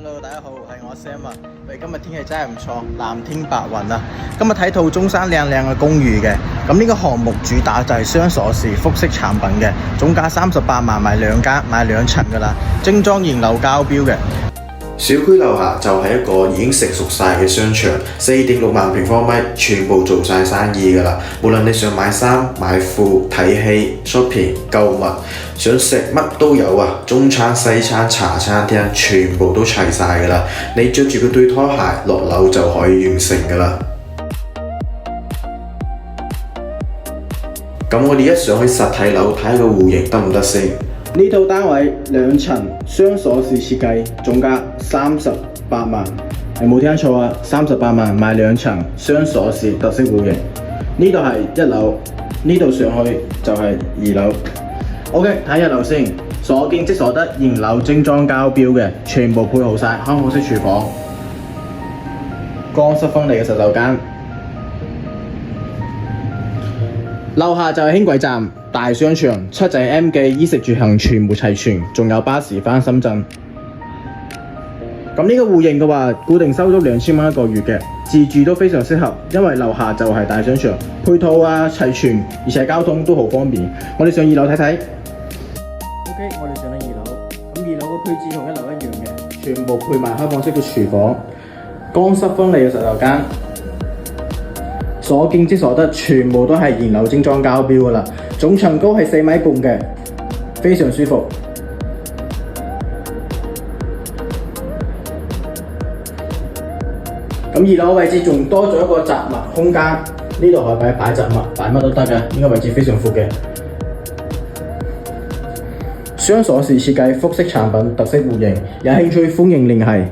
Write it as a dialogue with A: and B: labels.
A: Hello， 大家好，係我 Sam 啊。喂，今日天氣真係唔錯，藍天白雲啊。今日睇到中山靚靚嘅公寓嘅，咁呢個項目主打就係雙鎖匙複式產品嘅，總價38萬買兩間，買兩層噶啦，精裝現樓交標嘅。
B: 小區樓下就係一個已經成熟晒嘅商場，4.6萬平方米，全部做晒生意㗎啦。無論你想買衫、買褲、睇戲、shopping、購物，想食乜都有啊！中餐、西餐、茶餐廳，全部都齊晒㗎啦。你着住個對拖鞋落樓就可以完成㗎啦。咁我哋一上去實體樓睇個戶型得唔得先？
A: 呢套單位兩層雙鎖匙設計，總價38萬，你冇聽錯啊！38萬買兩層雙鎖匙特色戶型。呢度係一樓，呢度上去就係2樓。OK， 睇1樓先，所見即所得，現樓精裝交標嘅，全部配好晒，開放式廚房，乾濕分離嘅洗手間。樓下就係輕軌站，大商場7仔 M 記衣食住行全部齊全，仲有巴士返深圳。咁呢個戶型嘅話，固定收租2000蚊一個月嘅，自住都非常適合，因為樓下就係大商場，配套啊齊全，而且交通都好方便。我哋上2樓睇睇。OK， 我哋上到2樓，咁2樓嘅配置同1樓一樣嘅，全部配埋開放式嘅廚房，乾濕分離嘅洗手間。所見即所得，全部都係現樓精裝交標㗎啦。總層高係4米半嘅，非常舒服。咁2樓位置仲多咗一個雜物空間，呢度可以擺雜物，擺乜都得嘅。呢個位置非常闊嘅。雙鎖匙設計，複式產品，特色戶型，有興趣歡迎聯繫。